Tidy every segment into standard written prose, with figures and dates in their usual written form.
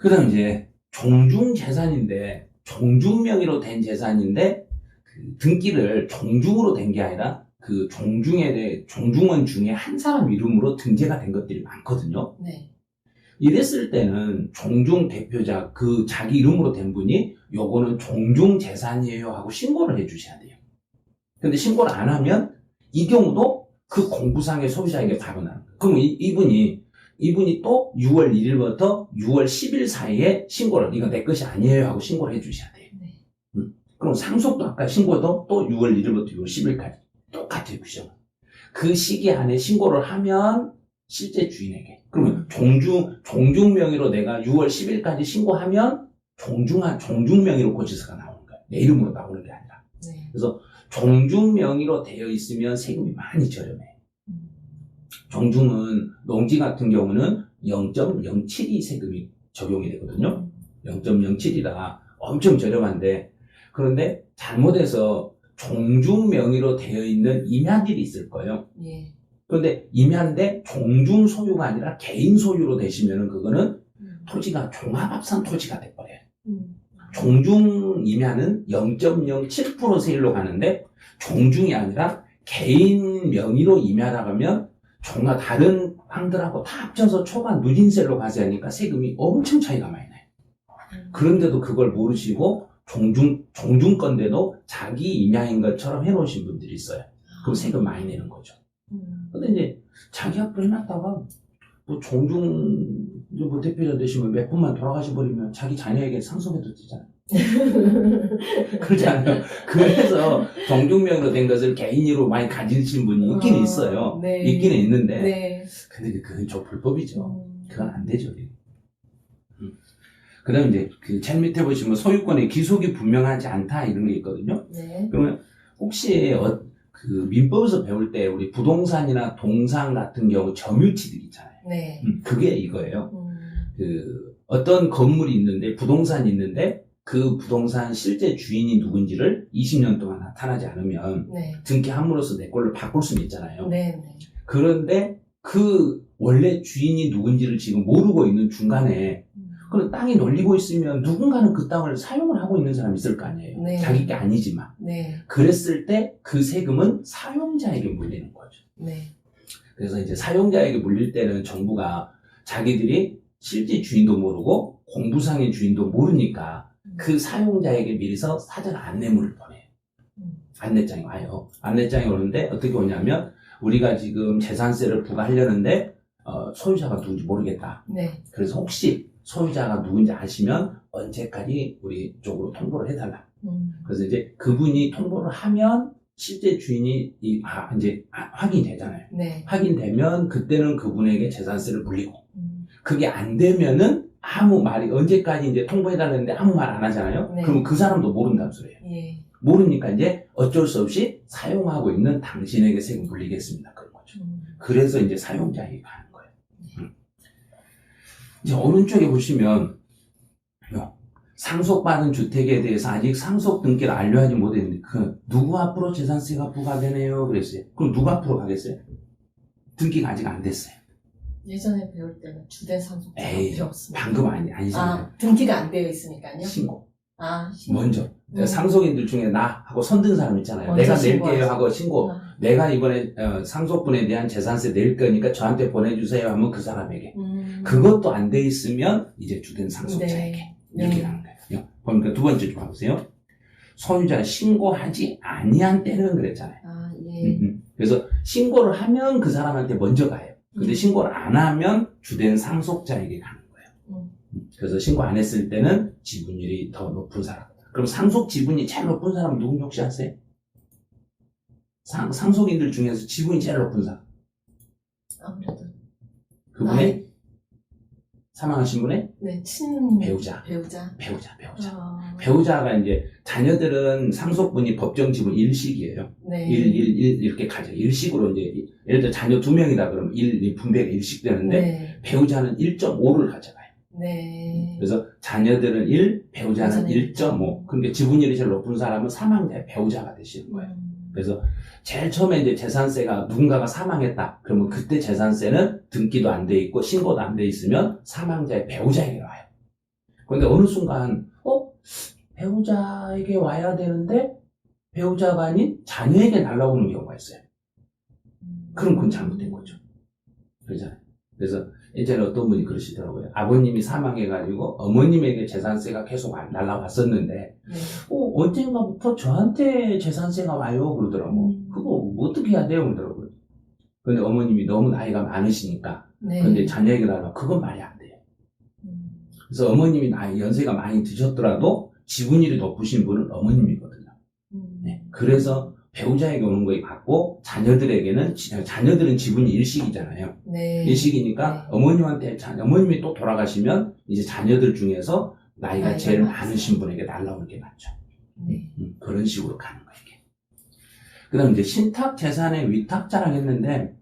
그다음 이제 종중재산인데, 종중명의로 된 재산인데, 그 등기를 종중으로 된 게 아니라 그 종중에 대해 종중원 중에 한 사람 이름으로 등재가 된 것들이 많거든요. 네. 이랬을 때는 종중 대표자, 그 자기 이름으로 된 분이 요거는 종중재산이에요 하고 신고를 해주셔야 돼요. 근데 신고를 안 하면 이 경우도 그 공부상의 소유자에게 바로 나는 거예요. 그럼 이분이 또 6월 1일부터 6월 10일 사이에 신고를, 이거 내 것이 아니에요 하고 신고를 해주셔야 돼요. 네. 그럼 상속도 아까 신고도 또 6월 1일부터 6월 10일까지 똑같아요. 그죠? 그 시기 안에 신고를 하면 실제 주인에게. 그러면 종중 명의로 내가 6월 10일까지 신고하면 종중 명의로 고지서가 나오는 거예요. 내 이름으로 나오는 게 아니라. 네. 그래서 종중 명의로 되어 있으면 세금이 많이 저렴해요. 종중은 농지 같은 경우는 0.07이 세금이 적용이 되거든요. 0.07이라 엄청 저렴한데, 그런데 잘못해서 종중 명의로 되어 있는 임야들이 있을 거예요. 예. 그런데 임야인데 종중 소유가 아니라 개인 소유로 되시면은 그거는 토지가 종합합산 토지가 돼버려요. 종중 임야는 0.07% 세율로 가는데, 종중이 아니라 개인 명의로 임야라 하면 종합 다른 황들하고 다 합쳐서 초과 누진세로 가져야 하니까 세금이 엄청 차이가 많이 나요. 그런데도 그걸 모르시고 종중건데도 자기 임야인 것처럼 해놓으신 분들이 있어요. 그럼 세금 많이 내는 거죠. 근데 이제 자기 앞으로 해놨다가 뭐 종중 뭐 대표자 되시면 몇 분만 돌아가셔 버리면 자기 자녀에게 상속해도 되잖아요. 그렇지 않아요? 그래서 종중명의로 된 것을 개인으로 많이 가지신 분이 있기는 있어요. 네. 있기는 있는데, 네. 근데 그건 좀 불법이죠. 그건 안 되죠. 그 다음에 이제 그 책 밑에 보시면 소유권의 기속이 분명하지 않다 이런 게 있거든요. 네. 그러면 혹시 그 민법에서 배울 때 우리 부동산이나 동산 같은 경우 점유치들 있잖아요. 네. 그게 이거예요. 그 어떤 건물이 있는데, 부동산이 있는데 그 부동산 실제 주인이 누군지를 20년 동안 나타나지 않으면 네. 등기함으로써 내 걸로 바꿀 수는 있잖아요. 네. 네. 그런데 그 원래 주인이 누군지를 지금 모르고 있는 중간에, 그럼 땅이 널리고 있으면 누군가는 그 땅을 사용을 하고 있는 사람이 있을 거 아니에요. 네. 자기 게 아니지만. 네. 그랬을 때 그 세금은 사용자에게 물리는 거죠. 네. 그래서 이제 사용자에게 물릴 때는 정부가 자기들이 실제 주인도 모르고 공부상의 주인도 모르니까 그 사용자에게 미리서 사전 안내문을 보내요. 안내장이 와요. 안내장이 오는데 어떻게 오냐면, 우리가 지금 재산세를 부과하려는데 소유자가 누군지 모르겠다. 네. 그래서 혹시 소유자가 누군지 아시면 언제까지 우리 쪽으로 통보를 해달라. 그래서 이제 그분이 통보를 하면 실제 주인이 이제 확인이 되잖아요. 네. 확인되면 그때는 그분에게 재산세를 물리고, 그게 안 되면은 아무 말이, 언제까지 이제 통보해달라는데 아무 말 안 하잖아요. 네. 그러면 그 사람도 모른다는 소리예요. 예. 모르니까 이제 어쩔 수 없이 사용하고 있는 당신에게 세금 물리겠습니다. 그런 거죠. 그래서 이제 사용자에게 가는 거예요. 이제 오른쪽에 보시면 상속받은 주택에 대해서 아직 상속 등기를 완료하지 못했는데 누구 앞으로 재산세가 부과되네요 그랬어요. 그럼 누구 앞으로 가겠어요? 등기가 아직 안 됐어요. 예전에 배울 때는 주된 상속자가 에이, 배웠습니다. 방금 아니잖아요. 등기가 안 되어 있으니까요. 신고. 신고. 먼저. 상속인들 중에 나 하고 손든 사람 있잖아요. 먼저 내가 신고하죠. 낼게요 하고 신고. 내가 이번에 상속분에 대한 재산세 낼 거니까 저한테 보내주세요 하면 그 사람에게. 그것도 안 돼 있으면 이제 주된 상속자에게. 네. 이렇게 하는 거예요. 그러니까 두 번째 좀 봐보세요. 소유자 신고하지 아니한 때는 그랬잖아요. 예. 그래서 신고를 하면 그 사람한테 먼저 가요. 근데 신고를 안 하면 주된 상속자에게 가는 거예요. 그래서 신고 안 했을 때는 지분율이 더 높은 사람. 그럼 상속 지분이 제일 높은 사람은 누군지 혹시 아세요? 상속인들 중에서 지분이 제일 높은 사람. 아무래도. 그분의 사망하신 분의 네, 배우자. 배우자. 배우자가 이제 자녀들은 상속분이 법정 지분 일식이에요. 네. 1 이렇게 가죠. 일식으로 이제 예를 들어 자녀 2명이다 그러면 분배가 일식 되는데 네. 배우자는 1.5를 가져가요. 네. 그래서 자녀들은 1, 배우자는 1.5. 그러니까 지분율이 제일 높은 사람은 사망자의 배우자가 되시는 거예요. 그래서 제일 처음에 이제 재산세가 누군가가 사망했다. 그러면 그때 재산세는 등기도 안 돼 있고 신고도 안 돼 있으면 사망자의 배우자에게 와요. 근데 어느 순간, 배우자에게 와야 되는데, 배우자가 아닌 자녀에게 날아오는 경우가 있어요. 그럼 그건 잘못된 거죠. 그렇잖아요. 그래서 예전에 어떤 분이 그러시더라고요. 아버님이 사망해가지고 어머님에게 재산세가 계속 날아왔었는데, 네. 언젠가부터 저한테 재산세가 와요. 그러더라고. 그거 어떻게 해야 돼요? 그러더라고요. 근데 어머님이 너무 나이가 많으시니까, 네. 근데 자녀에게 날아와. 그건 말이 안 돼요. 그래서 어머님이 연세가 많이 드셨더라도 지분율이 높으신 분은 어머님이거든요. 네. 그래서 배우자에게 오는 거에 받고 자녀들은 지분이 일식이잖아요. 네. 일식이니까 네. 어머님이 또 돌아가시면 이제 자녀들 중에서 나이가 제일 맞아요. 많으신 분에게 날라오는 게 맞죠. 네. 그런 식으로 가는 거예요. 그 다음 이제 신탁 재산의 위탁자랑 했는데,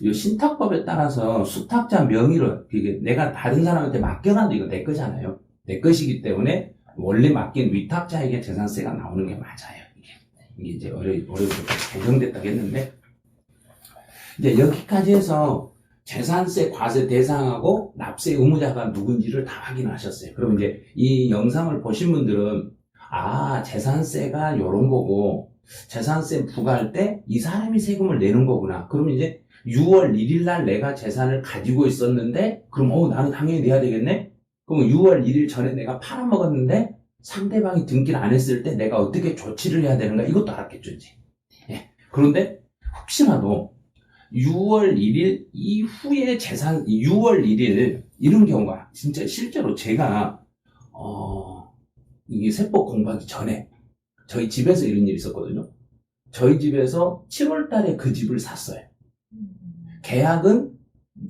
이 신탁법에 따라서 수탁자 명의로, 이게 내가 다른 사람한테 맡겨놔도 이거 내 거잖아요. 내 것이기 때문에 원래 맡긴 위탁자에게 재산세가 나오는 게 맞아요. 이게 이제 어렵게 개정됐다고 했는데, 이제 여기까지 해서 재산세 과세 대상하고 납세 의무자가 누군지를 다 확인하셨어요. 그럼 이제 이 영상을 보신 분들은, 재산세가 요런 거고, 재산세 부과할 때 이 사람이 세금을 내는 거구나. 그러면 이제 6월 1일 날 내가 재산을 가지고 있었는데, 그럼 나는 당연히 내야 되겠네? 그럼 6월 1일 전에 내가 팔아먹었는데, 상대방이 등기를 안 했을 때 내가 어떻게 조치를 해야 되는가? 이것도 알았겠죠, 이제. 예. 그런데 혹시라도 6월 1일 이후에 6월 1일, 이런 경우가 진짜 실제로 제가, 이게 세법 공부하기 전에 저희 집에서 이런 일이 있었거든요. 저희 집에서 7월 달에 그 집을 샀어요. 계약은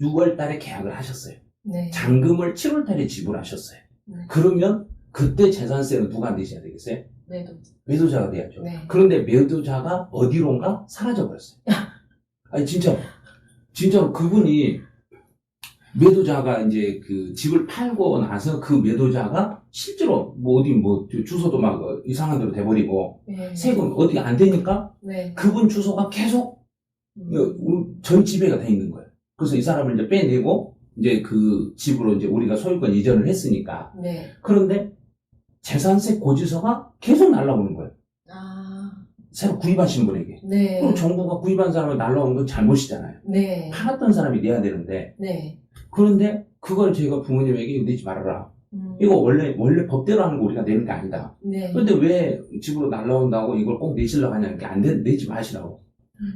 6월 달에 계약을 하셨어요. 네. 잔금을 7월 달에 지불하셨어요. 네. 그러면 그때 재산세는 누가 내셔야 되겠어요? 매도자가 내야죠. 네. 그런데 매도자가 어디론가 사라져버렸어요. 아니, 진짜로 그분이 매도자가 이제 그 집을 팔고 나서 그 매도자가 실제로 주소도 막 이상한 데로 돼버리고 네. 세금 어디 안 되니까 네. 그분 주소가 계속 전 지배가 돼 있는 거예요. 그래서 이 사람을 이제 빼내고 이제 그 집으로 이제 우리가 소유권 이전을 했으니까. 네. 그런데 재산세 고지서가 계속 날라오는 거예요. 새로 구입하신 분에게. 네. 그럼 정부가 구입한 사람을 날라오는 건 잘못이잖아요. 네. 팔았던 사람이 내야 되는데. 네. 그런데 그걸 제가 부모님에게 내지 말아라. 이거 원래 법대로 하는 거 우리가 내는 게 아니다. 네. 그런데 왜 집으로 날라온다고 이걸 꼭 내시려고 하냐는 게 내지 마시라고.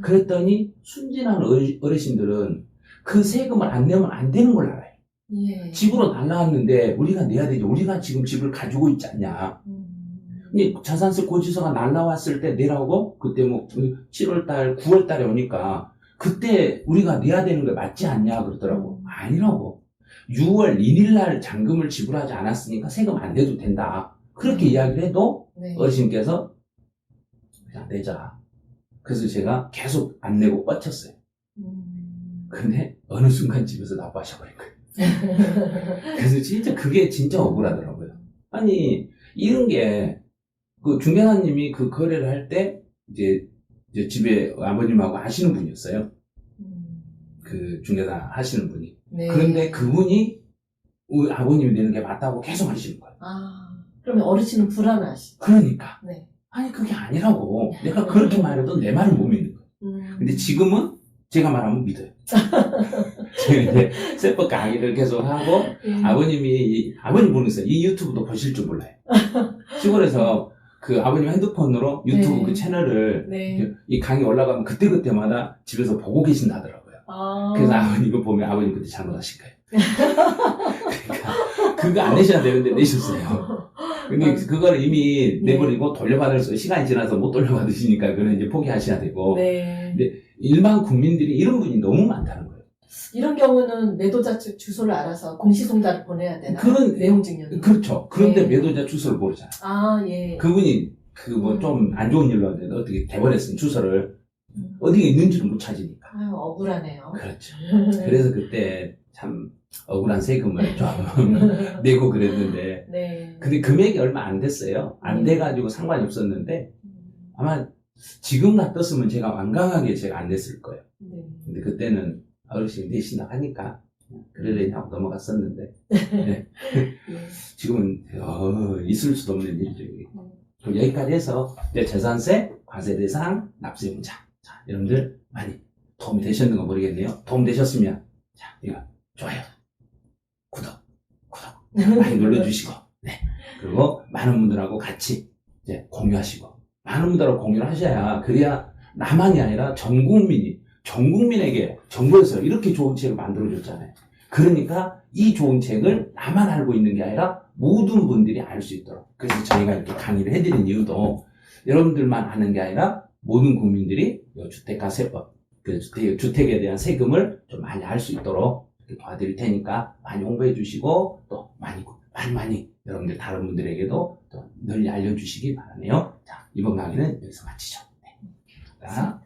그랬더니 순진한 어르신들은 그 세금을 안 내면 안 되는 걸 알아요. 예. 집으로 날라왔는데 우리가 내야 되죠. 우리가 지금 집을 가지고 있지 않냐. 근데 자산세 고지서가 날라왔을 때 내라고 그때 7월달, 9월달에 오니까 그때 우리가 내야 되는 거 맞지 않냐 그러더라고. 아니라고. 6월 1일 날 잔금을 지불하지 않았으니까 세금 안 내도 된다. 그렇게 이야기를 해도 네. 어르신께서 그냥 내자. 그래서 제가 계속 안 내고 뻗쳤어요. 근데 어느 순간 집에서 나빠하셔버린 거예요. 그래서 그게 진짜 억울하더라고요. 아니, 이런 게, 그 중개사님이 그 거래를 할 때, 이제 집에 아버님하고 하시는 분이었어요. 그 중개사 하시는 분이. 네. 그런데 그분이 우리 아버님이 내는 게 맞다고 계속 하시는 거예요. 그러면 어르신은 불안하시. 그러니까. 네. 아니, 그게 아니라고. 내가 그렇게 말해도 내 말을 못 믿는 거예요. 근데 지금은 제가 말하면 믿어요. 제가 이제 세법 강의를 계속 하고, 아버님 보면서 이 유튜브도 보실 줄 몰라요. 시골에서 그 아버님 핸드폰으로 유튜브 네. 그 채널을 네. 이 강의 올라가면 그때그때마다 집에서 보고 계신다더라고요. 그래서 아버님 이거 보면 아버님 그때 잘못하신 거예요. 그러니까 그거 안 내셔야 되는데 내셨어요. 근데 그걸 이미 내버리고 돌려받을 시간이 지나서 못 돌려받으시니까 그건 이제 포기하셔야 되고. 네. 근데 일반 국민들이 이런 분이 너무 많다는 거예요. 이런 경우는 매도자 측 주소를 알아서 공시송달을 보내야 되나? 그런 내용증명. 그렇죠. 그런데 네. 매도자 주소를 모르잖아요. 예. 그분이 좀 안 좋은 일로 하는데 어떻게 돼버렸으니 주소를 어디에 있는지를 못 찾으니까. 억울하네요. 그렇죠. 그래서 그때 참 억울한 세금을 좀 내고 그랬는데. 네. 근데 금액이 얼마 안 됐어요. 안 돼가지고 상관이 없었는데 아마 지금 놔뒀으면 제가 완강하게 제가 안 냈을 거예요. 네. 근데 그때는 어르신이 내신다 하니까 그러려냐고 넘어갔었는데 예. 지금은 있을 수도 없는 일이죠. 이게. 그럼 여기까지 해서 이제 재산세, 과세대상, 납세의무자. 자, 여러분들 많이 도움이 되셨는가 모르겠네요. 도움 되셨으면 자, 이거 좋아요, 구독 많이 눌러주시고, 네. 그리고 많은 분들하고 같이 이제 공유하시고, 많은 분들하고 공유를 하셔야 그래야 나만이 아니라 전 국민에게 정부에서 이렇게 좋은 책을 만들어줬잖아요. 그러니까 이 좋은 책을 나만 알고 있는 게 아니라 모든 분들이 알 수 있도록. 그래서 저희가 이렇게 강의를 해드린 이유도 여러분들만 아는 게 아니라 모든 국민들이 이 주택가세법, 그 주택에 대한 세금을 좀 많이 알 수 있도록 이렇게 도와드릴 테니까 많이 홍보해 주시고 또 많이 여러분들 다른 분들에게도 또 널리 알려주시기 바라네요. 자, 이번 강의는 여기서 마치죠. 네. 자.